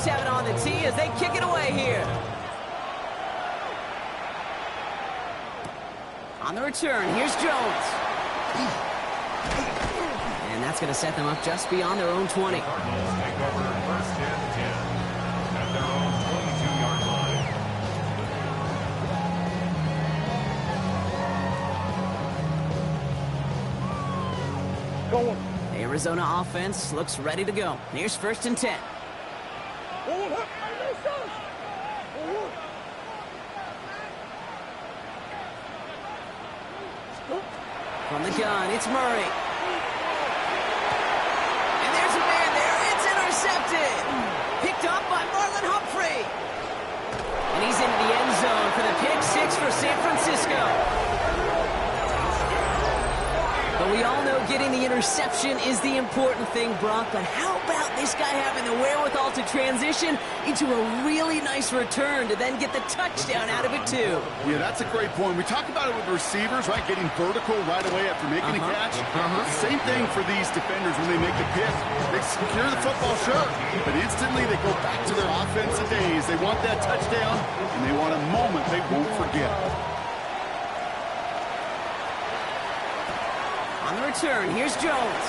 have it on the tee as they kick it away here. On the return, here's Jones. And that's going to set them up just beyond their own 20. Cardinals take over first and 10 at their own 22-yard line. Going. Arizona offense looks ready to go. Here's first and 10. From the gun, it's Murray. And there's a man there. It's intercepted. Picked up by Marlon Humphrey. And he's into the end zone for the pick six for San Francisco. But we all know getting the interception is the important thing, Brock. But how about this guy having the wherewithal to transition into a really nice return to then get the touchdown out of it, too? Yeah, that's a great point. We talk about it with receivers, right? Getting vertical right away after making a catch. Same thing for these defenders when they make the pick. They secure the football, sure, but instantly they go back to their offensive days. They want that touchdown, and they want a moment they won't forget. On the return, here's Jones.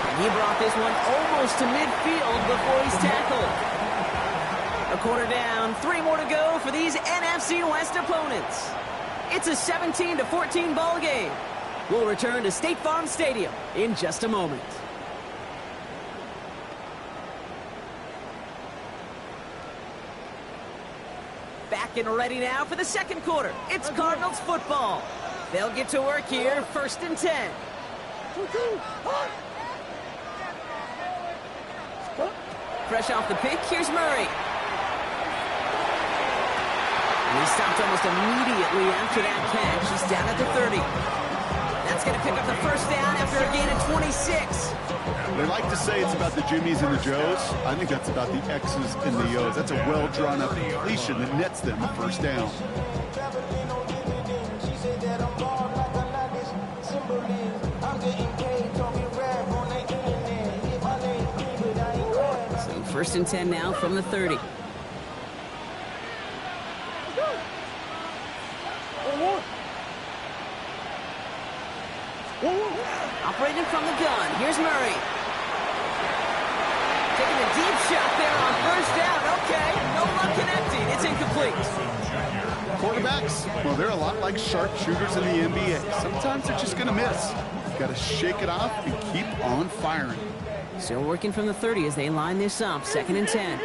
And he brought this one almost to midfield before he's tackled. A quarter down, 3 more to go for these NFC West opponents. It's a 17-14 ball game. We'll return to State Farm Stadium in just a moment. Back and ready now for the second quarter. It's Cardinals football. They'll get to work here, first and 10. Fresh off the pick, here's Murray. And he stopped almost immediately after that catch. He's down at the 30. That's going to pick up the first down after a gain of 26. They like to say it's about the Jimmies and the Joes. I think that's about the X's and the O's. That's a well-drawn-up completion that nets them a first down. So first and 10 now from the 30. Operating from the gun, here's Murray. Taking a deep shot there on first down. Okay, no luck connecting. It's incomplete. Quarterbacks, well, they're a lot like sharpshooters in the NBA. Sometimes they're just going to miss. You've got to shake it off and keep on firing. Still working from the 30 as they line this up. Second and 10.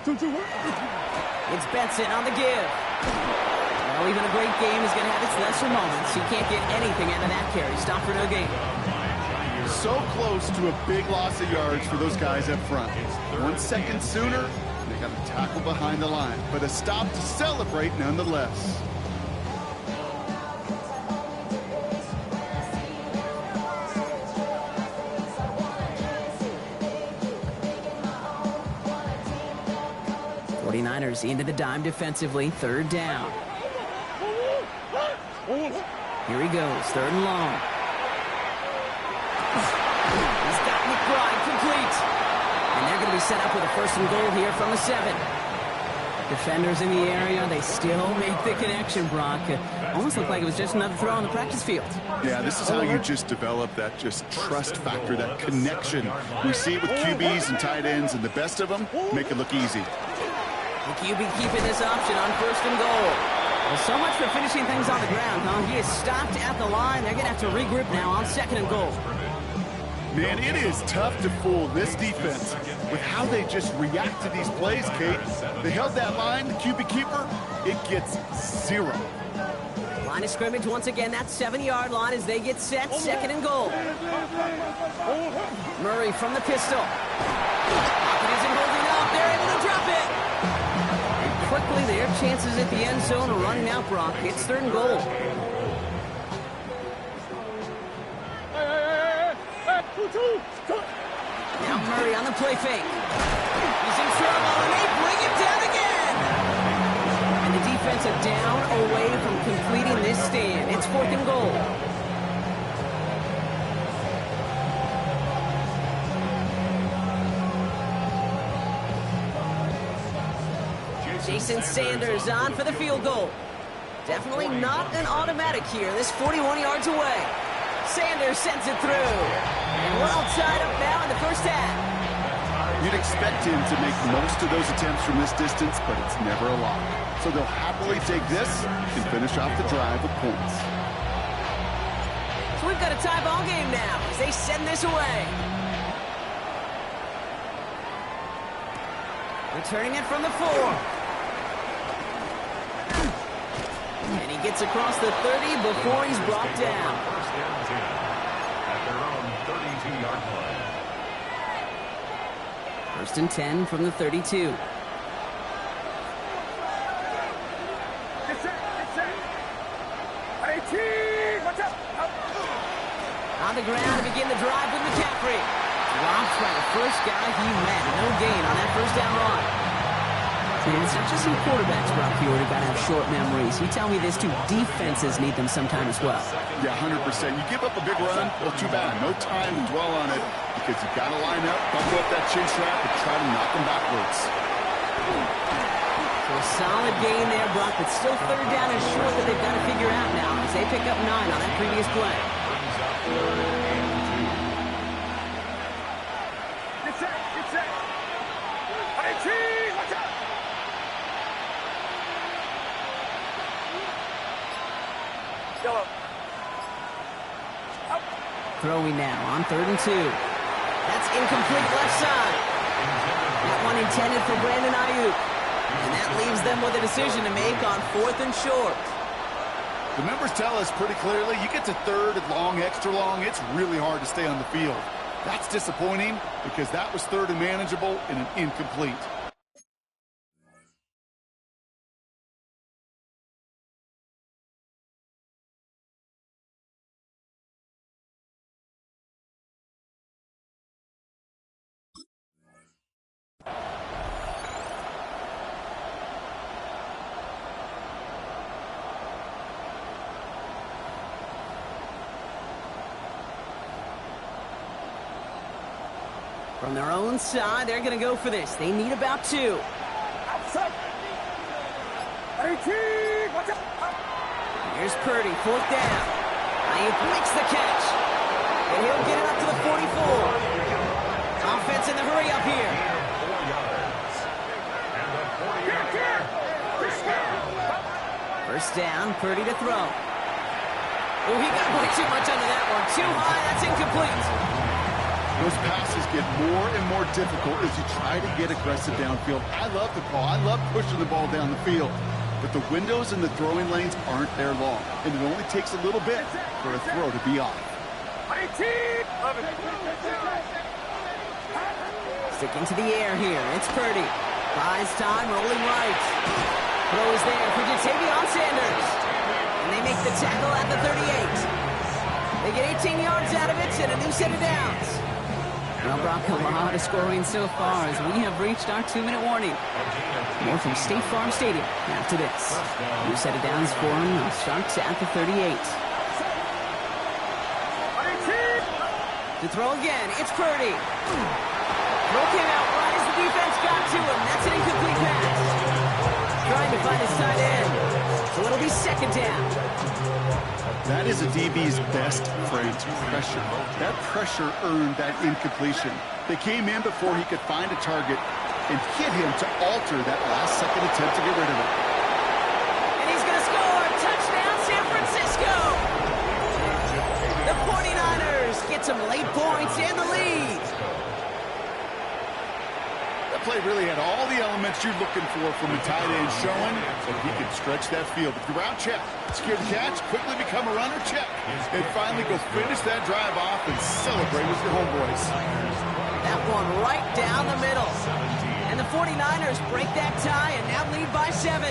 It's Benson on the give. Well, even a great game is going to have its lesser moments. You can't get anything out of that carry. Stop for no gain. So close to a big loss of yards for those guys up front. 1 second sooner, they got to tackle behind the line. But a stop to celebrate nonetheless. '49ers into the dime defensively. Third down. Here he goes, third and long. He's got McBride complete. And they're going to be set up with a first and goal here from the 7. Defenders in the area, they still make the connection, Brock. Almost looked like it was just another throw on the practice field. Yeah, this is how you just develop that just trust factor, that connection. We see it with QBs and tight ends, and the best of them make it look easy. The QB keeping this option on first and goal. Well, so much for finishing things on the ground, huh? He is stopped at the line. They're going to have to regroup now on second and goal. Man, it is tough to fool this defense with how they just react to these plays, Kate. They held that line, the QB keeper, it gets 0. Line of scrimmage once again, that 7-yard line as they get set, second and goal. Murray from the pistol. Pocket isn't holding up. They're able to drop it. And quickly, their chances at the end zone are running out, Brock. It's third and goal. Now Murray on the play fake. He's in trouble, and they bring him down again. And the defense are down away from completing this stand. It's fourth and goal. Jason Sanders on for the field goal. Definitely not an automatic here. This 41 yards away. Sanders sends it through. And we're all tied up now in the first half. You'd expect him to make most of those attempts from this distance, but it's never a lot. So they'll happily take this and finish off the drive with points. So we've got a tie ball game now as they send this away. Returning it from the 4. And he gets across the 30 before he's brought down. First and 10 at their own 32-yard line. First and 10 from the 32. On the ground to begin the drive with McCaffrey. Dropped by the first guy he met. No gain on that first down run. And it's not just some quarterbacks, Brock Huard, who got to have short memories. You tell me this too, defenses need them sometime as well. Yeah, 100%. You give up a big run, well, too bad. No time to dwell on it because you've got to line up, buckle up that chin strap, and try to knock them backwards. So a solid gain there, Brock, but still third down and short that they've got to figure out now as they pick up 9 on that previous play. Throwing now on 3rd and 2. That's incomplete left side. That one intended for Brandon Ayuk. And that leaves them with a decision to make on 4th and short. The numbers tell us pretty clearly, you get to 3rd and long, extra long, it's really hard to stay on the field. That's disappointing because that was 3rd and manageable and an incomplete. From their own side, they're going to go for this. They need about 2. Here's Purdy, 4th down. Ayuk makes the catch. And he'll get it up to the 44. Offense in the hurry up here. 1st down, Purdy to throw. Oh, he got way too much under that one. Too high, that's incomplete. Those passes get more and more difficult as you try to get aggressive downfield. I love the call. I love pushing the ball down the field. But the windows in the throwing lanes aren't there long. And it only takes a little bit for a throw to be off. Sticking to the air here. It's Purdy. Buys time, rolling right. Throw is there for Ja'Tavion Sanders. And they make the tackle at the 38. They get 18 yards out of it and a new set of downs. Well, Brock, a lot of scoring so far as we have reached our 2-minute warning. More from State Farm Stadium after this. New set of downs for them starts at the 38. To throw again, it's Purdy. Throw came out right as the defense got to him. That's an incomplete pass. Trying to find his tight end. So it'll be 2nd down. That is a DB's best friend, pressure. That pressure earned that incompletion. They came in before he could find a target and hit him to alter that last-second attempt to get rid of it. And he's going to score! Touchdown, San Francisco! The 49ers get some late points and the lead. That play really had all the elements you're looking for from a tight end showing that he could stretch that field. If you're out, check. Secure the catch, quickly become a runner, check. And finally go finish that drive off and celebrate with your homeboys. That one right down the middle. And the 49ers break that tie and now lead by 7.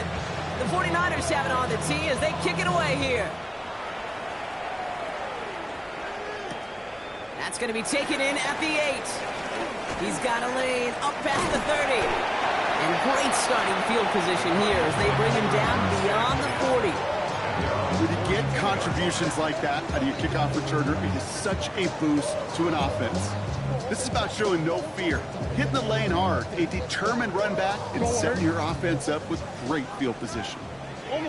The 49ers have it on the tee as they kick it away here. That's going to be taken in at the 8. He's got a lane up past the 30. And great starting field position here as they bring him down beyond the 40. With get contributions like that out of your kickoff returner, it is such a boost to an offense. This is about showing no fear, hitting the lane hard, a determined run back, and setting your offense up with great field position. They're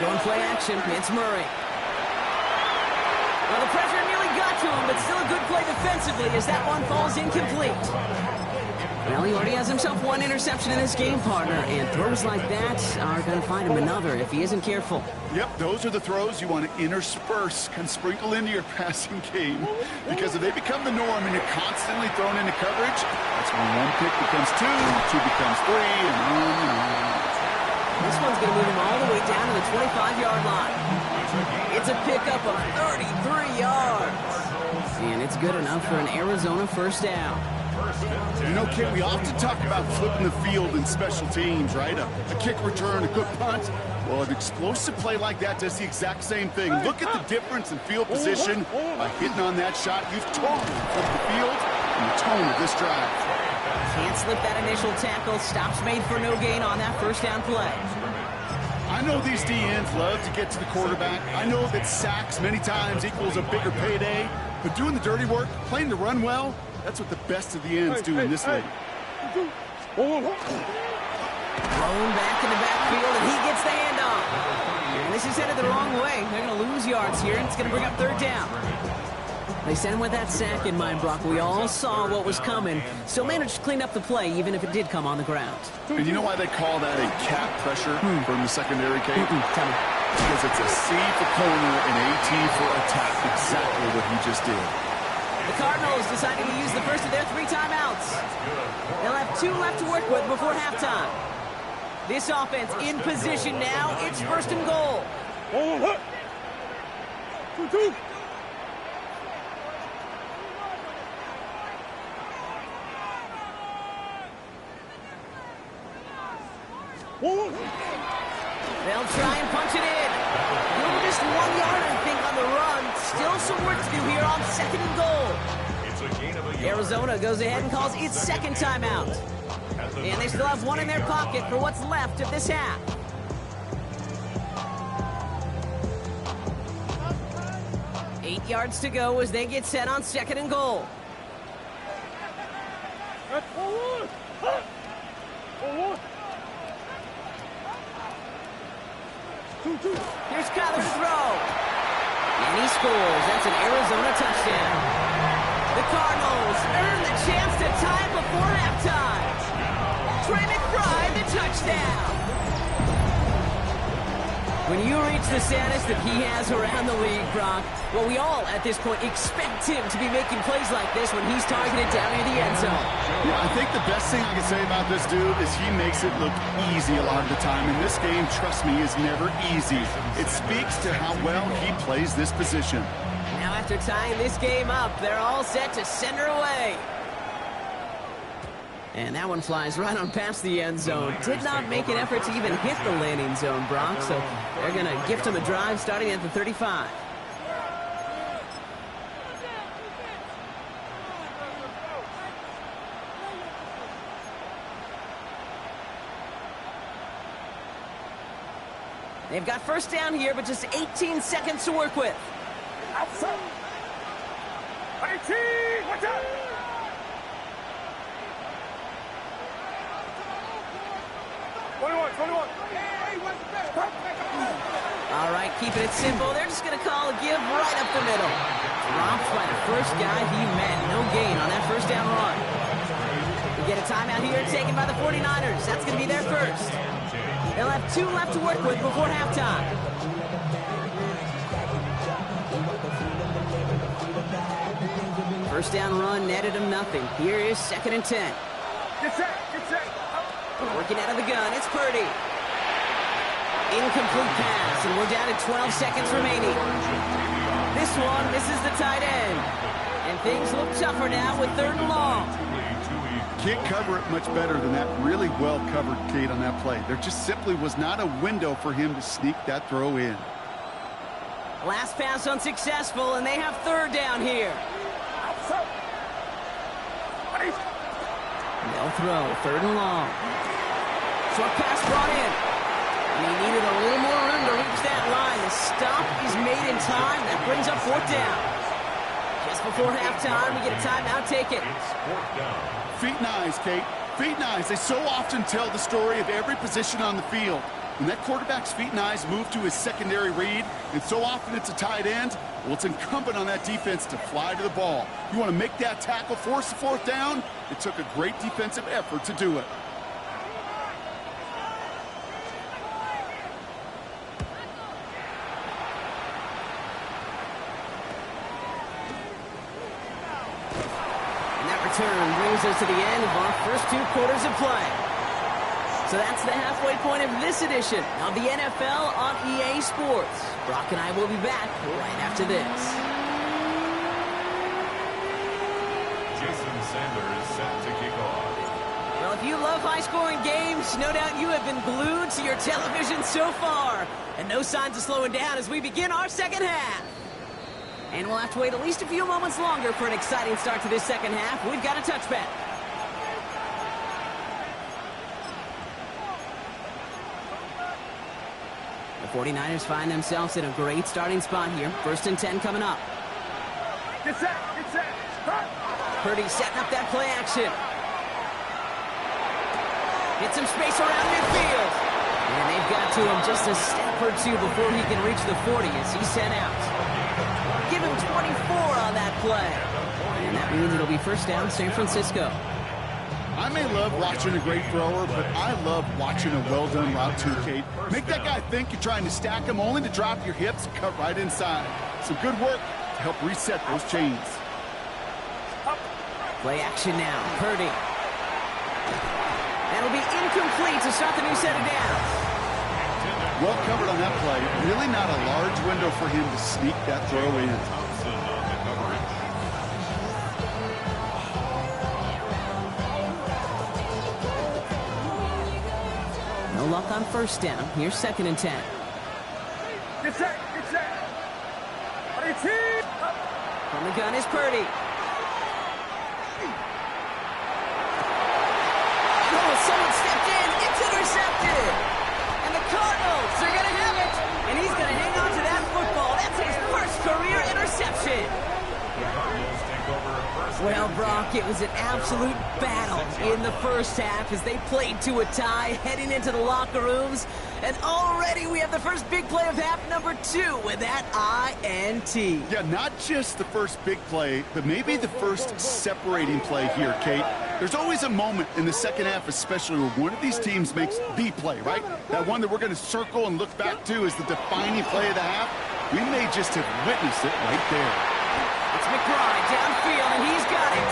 going play action. It's Murray. Well, the pressure nearly got to him, but still a good play defensively as that one falls incomplete. Well, he already has himself one interception in this game, partner, and throws like that are going to find him another if he isn't careful. Yep, those are the throws you want to intersperse, can sprinkle into your passing game, because if they become the norm and you're constantly thrown into coverage, that's when one pick becomes two becomes three, and on and on. This one's going to move him all the way down to the 25-yard line. It's a pickup of 33 yards. And it's good enough for an Arizona first down. You know, Kit, we often talk about flipping the field in special teams, right? A kick return, a good punt. Well, an explosive play like that does the exact same thing. Look at the difference in field position. By hitting on that shot, you've totally flipped the field and the tone of this drive. Can't slip that initial tackle. Stops made for no gain on that first down play. I know these DNs love to get to the quarterback. I know that sacks many times equals a bigger payday. But doing the dirty work, playing to run well, that's what the best of the ends do in this league. Thrown back in the backfield, and he gets the handoff. And this is headed the wrong way. They're going to lose yards here, and it's going to bring up third down. They sent him with that sack in mind, Brock. We all saw what was coming. Still managed to clean up the play, even if it did come on the ground. And you know why they call that a cap pressure from the secondary, Kate? Tell me. Because it's a C for corner and a T for attack. Exactly what he just did. The Cardinals deciding to use the first of their 3 timeouts. They'll have 2 left to work with before halftime. This offense in position now. It's first and goal. They'll try and punch it in. Doing just 1 yard, I think, on the run. Still some work to do here on second and goal. Arizona goes ahead and calls its second timeout. And they still have 1 in their pocket for what's left of this half. Eight yards to go as they get set on second and goal. Here's Kyler to throw. And he scores. That's an Arizona touchdown. The Cardinals earn the chance to tie it before halftime. Trey McBride, the touchdown. When you reach the status that he has around the league, Brock, well, we all at this point expect him to be making plays like this when he's targeted down near the end zone. Yeah, I think the best thing I can say about this dude is he makes it look easy a lot of the time. And this game, trust me, is never easy. It speaks to how well he plays this position. Now after tying this game up, they're all set to send her away. And that one flies right on past the end zone. Did not make an effort to even hit the landing zone, Brock. So they're going to gift him a drive starting at the 35. They've got first down here, but just 18 seconds to work with. Outside. 18, watch out. All right, keeping it simple. They're just going to call a give right up the middle. Dropped by the first guy he met. No gain on that first down run. We get a timeout here taken by the 49ers. That's going to be their first. They'll have 2 left to work with before halftime. First down run netted him nothing. Here is second and 10. Get set, get set. Working out of the gun, it's Purdy. Incomplete pass, and we're down to 12 seconds remaining. This one misses the tight end. And things look tougher now with third and long. Can't cover it much better than that. Really well covered, Kate, on that play. There just simply was not a window for him to sneak that throw in. Last pass unsuccessful, and they have third down here. They'll throw third and long. Short pass brought in. And he needed a little more room to reach that line. The stop is made in time. That brings up 4th down. Just before halftime, we get a timeout. Take it. Feet and eyes, Kate. Feet and eyes. They so often tell the story of every position on the field. When that quarterback's feet and eyes move to his secondary read, and so often it's a tight end, well, it's incumbent on that defense to fly to the ball. You want to make that tackle, force the 4th down? It took a great defensive effort to do it. And that return brings us to the end of our first 2 quarters of play. So that's the halfway point of this edition of the NFL on EA Sports. Brock and I will be back right after this. Jason Sanders set to kick off. Well, if you love high-scoring games, no doubt you have been glued to your television so far. And no signs of slowing down as we begin our second half. And we'll have to wait at least a few moments longer for an exciting start to this second half. We've got a touchback. The 49ers find themselves in a great starting spot here. 1st and 10 coming up. Get set. Purdy setting up that play action. Get some space around midfield. And they've got to him just a step or 2 before he can reach the 40 as he's sent out. Give him 24 on that play. And that means it'll be 1st down, San Francisco. I may love watching a great thrower, but I love watching a well-done route too, Kate. Make that guy think you're trying to stack him only to drop your hips and cut right inside. Some good work to help reset those chains. Play action now, Purdy. That'll be incomplete to start the new set of downs. Well covered on that play. Really not a large window for him to sneak that throw in. Thompson on the coverage. No luck on 1st down. Here's 2nd and 10. Get set. From the gun is Purdy. Oh, someone stepped in. It's intercepted. And the Cardinals are going to have it. And he's going to hang on to that football. That's his 1st career interception. The Cardinals take over 1st. Well, Brock, it was an absolute battle in the 1st half as they played to a tie heading into the locker rooms. And already we have the first big play of half number 2 with that INT. Yeah, not just the first big play, but maybe the first separating play here, Kate. There's always a moment in the second half, especially where one of these teams makes the play, right? That one that we're going to circle and look back to as the defining play of the half. We may just have witnessed it right there. It's McBride downfield, and he's got it.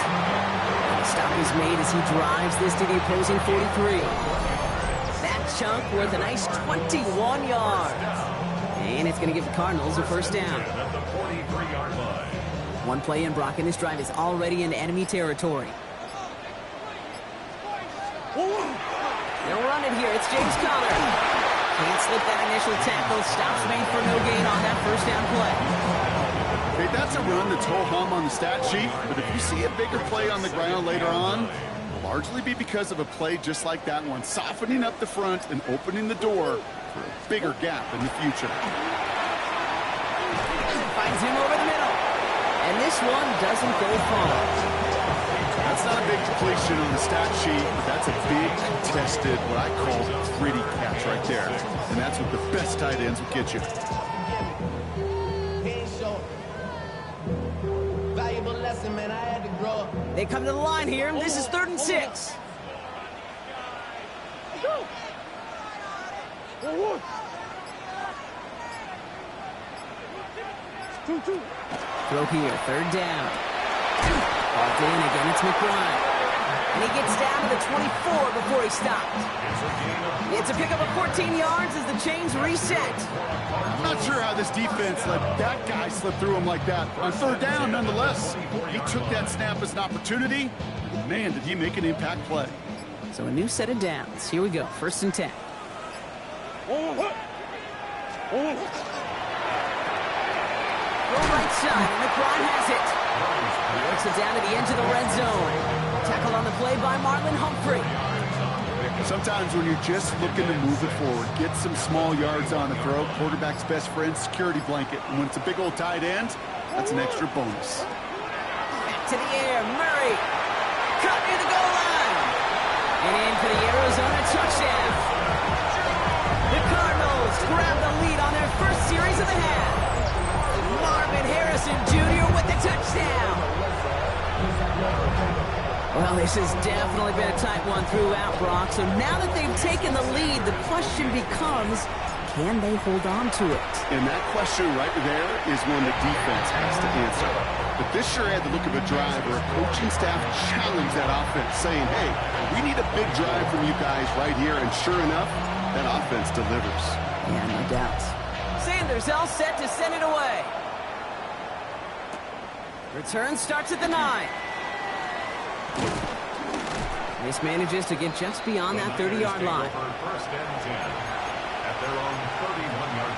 And the stop is made as he drives this to the opposing 43. That chunk worth a nice 21 yards. And it's going to give the Cardinals a 1st down. At the 43-yard line. One play in Brock, and this drive is already into enemy territory. They'll run it here. It's James Conner. Can't slip that initial tackle. Stops made for no gain on that 1st down play. Hey, that's a run that's ho-hum on the stat sheet, but if you see a bigger play on the ground later on, it'll largely be because of a play just like that one, softening up the front and opening the door for a bigger gap in the future. Finds him over the middle. And this one doesn't go far. That's not a big completion on the stat sheet, but that's a big contested, what I call pretty catch right there. And that's what the best tight ends will get you. Valuable lesson, man. I had to grow up. They come to the line here. This is 3rd and 6. Throw here, 3rd down. Ball in again, it's McBride. And he gets down to the 24 before he stops. It's a pickup of 14 yards as the chains reset. I'm not sure how this defense let that guy slip through him like that. On 3rd down, nonetheless, he took that snap as an opportunity. Man, did he make an impact play. So a new set of downs. Here we go, 1st and 10. Go right side, McBride has it. He works it down to the edge of the red zone. Tackled on the play by Marlon Humphrey. Sometimes when you're just looking to move it forward, get some small yards on a throw, quarterback's best friend, security blanket. And when it's a big old tight end, that's an extra bonus. Back to the air, Murray. Caught near the goal line. And in for the Arizona touchdown. The Cardinals grab the lead on their first series of the half. Marvin Harrison Jr. with the touchdown. Well, this has definitely been a tight one throughout, Brock. So now that they've taken the lead, the question becomes, can they hold on to it? And that question right there is one the defense has to answer. But this sure had the look of a drive where a coaching staff challenged that offense, saying, hey, we need a big drive from you guys right here. And sure enough, that offense delivers. Yeah, no doubt. Sanders all set to send it away. Return starts at the 9. This manages to get just beyond that 30-yard line. First and 10 at their own 31-yard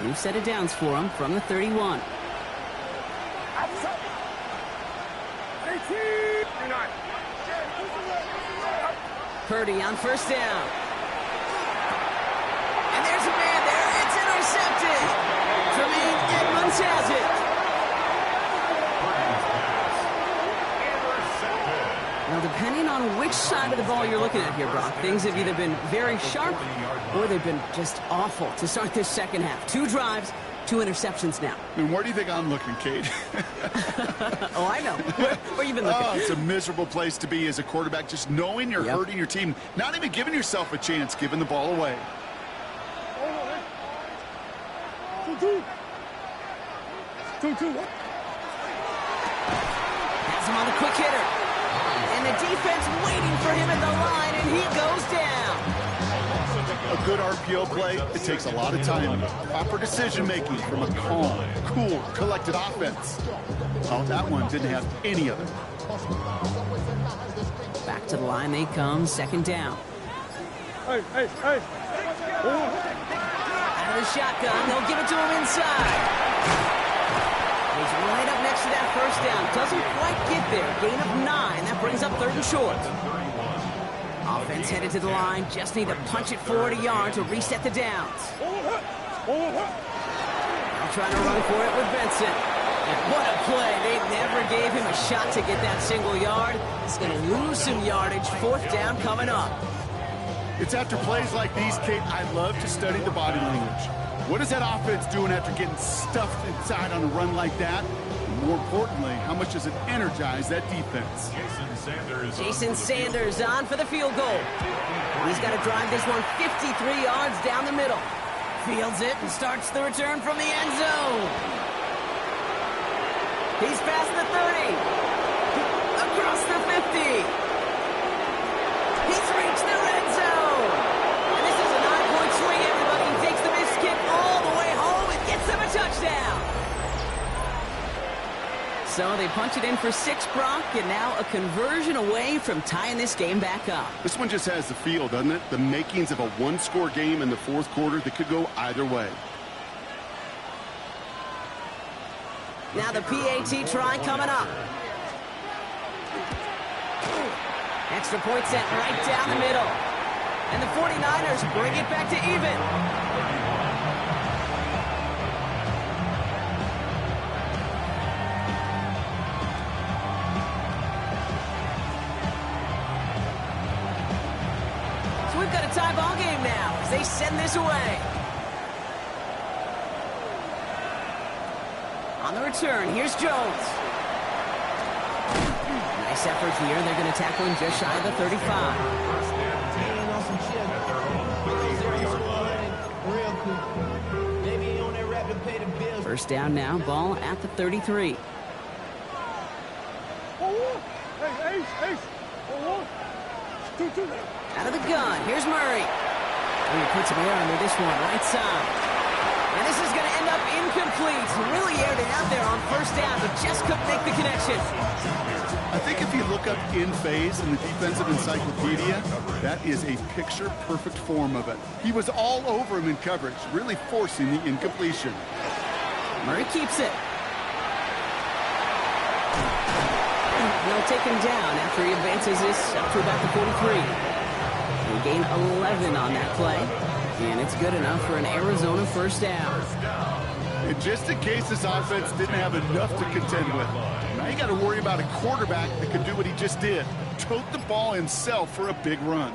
line. New set of downs for him from the 31. Purdy on first down. And there's a man there. It's intercepted. Tremaine Edmonds has it. Now, depending on which side of the ball you're looking at here, Brock, things have either been very sharp or they've been just awful to start this second half. 2 drives, 2 interceptions now. And where do you think I'm looking, Kate? Oh, I know. Where you been looking? Oh, it's a miserable place to be as a quarterback, just knowing you're hurting your team, not even giving yourself a chance, giving the ball away. Has him on the quick hitter. And the defense waiting for him at the line, and he goes down. A good RPO play, it takes a lot of time, proper decision-making from a calm, cool, collected offense. Oh, that one didn't have any of it. Back to the line they come, second down. Hey. Out of the shotgun, they'll give it to him inside. He's right up next to that first down. Doesn't quite get there. Gain of 9. That brings up 3rd and short. Offense headed to the line. Just need to punch it forward a yard to reset the downs. Now trying to run for it with Vincent. And what a play. They never gave him a shot to get that single yard. He's going to lose some yardage. 4th down coming up. It's after plays like these, Kate, I love to study the body language. What is that offense doing after getting stuffed inside on a run like that? And more importantly, how much does it energize that defense? Jason Sanders on for the field goal. He's got to drive this one 53 yards down the middle. Fields it and starts the return from the end zone. He's past the 30. Across the 50. He's reached the red zone. And this is a 9-point swing, everybody. He takes the missed kick all the way home and gets them a touchdown. So they punch it in for 6, Brock, and now a conversion away from tying this game back up. This one just has the feel, doesn't it? The makings of a one-score game in the 4th quarter that could go either way. Now the PAT try coming up. Extra point set right down the middle. And the 49ers bring it back to even. So we've got a tie ball game now as they send this away. On the return, here's Jones. Nice effort here. They're going to tackle him just shy of the 35. First down now, ball at the 33. Out of the gun, here's Murray. And he puts him air under this one, right side. And this is going to end up incomplete. Really aired it out there on first down, but just couldn't make the connection. I think if you look up in phase in the defensive encyclopedia, that is a picture-perfect form of it. He was all over him in coverage, really forcing the incompletion. Murray keeps it. They'll take him down after he advances this up to about the 43. He'll gain 11 on that play, and it's good enough for an Arizona first down. And just in case this offense didn't have enough to contend with, now you got to worry about a quarterback that could do what he just did, tote the ball himself for a big run.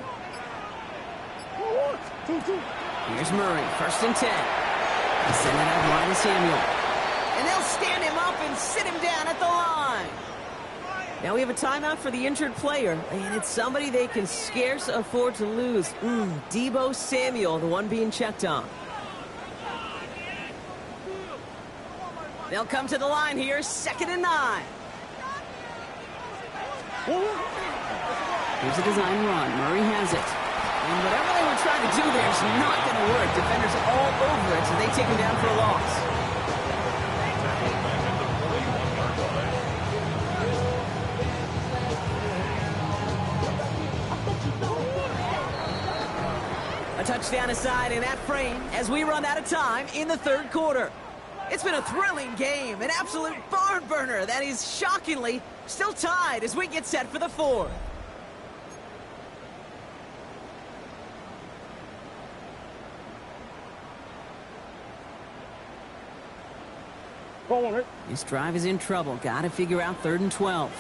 Here's Murray, 1st and 10. He send it out wide to Samuel. And they'll stand him up and sit him down at the line. Now we have a timeout for the injured player, and it's somebody they can scarce afford to lose. Deebo Samuel, the one being checked on. They'll come to the line here, 2nd and 9. Here's a design run. Murray has it. And whatever they were trying to do there is not going to work. Defenders all over it, so they take him down for a loss. A touchdown aside in that frame as we run out of time in the 3rd quarter. It's been a thrilling game, an absolute barn burner that is shockingly still tied as we get set for the 4th. This drive is in trouble. Got to figure out 3rd and 12.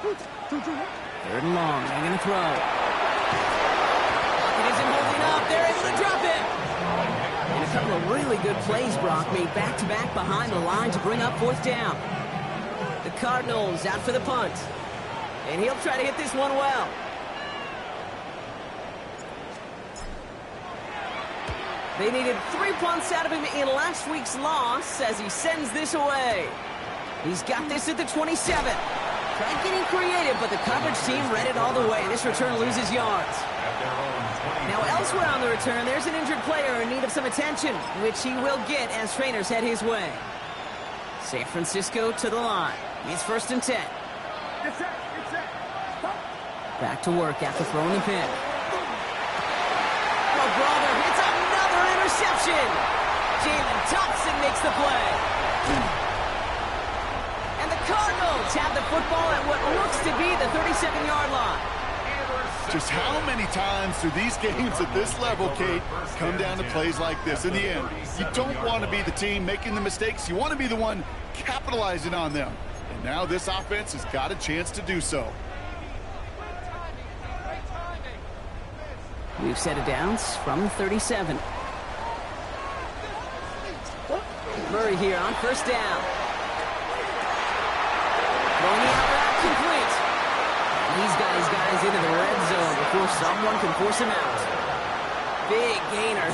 3rd and long. They're going to throw. It isn't holding up. They're able to drop it. And a couple of really good plays, Brock, made back-to-back behind the line to bring up 4th down. The Cardinals out for the punt. And he'll try to hit this one well. They needed 3 punts out of him in last week's loss as he sends this away. He's got this at the 27. Tried getting creative, but the coverage team read it all the way. This return loses yards. Now elsewhere on the return, there's an injured player in need of some attention, which he will get as trainers head his way. San Francisco to the line. It's 1st and 10. Back to work after throwing the pick. Oh, brother, it's another interception. Jalen Thompson makes the play. And the Cardinals have the football at what looks to be the 37-yard line. Just how many times do these games at this level, Kate, come down to plays like this? In the end, you don't want to be the team making the mistakes. You want to be the one capitalizing on them. And now this offense has got a chance to do so. We've set it downs from the 37. Murray here on 1st down. Throwing the out route complete. He's got his guys into the red zone before someone can force him out. Big gainer.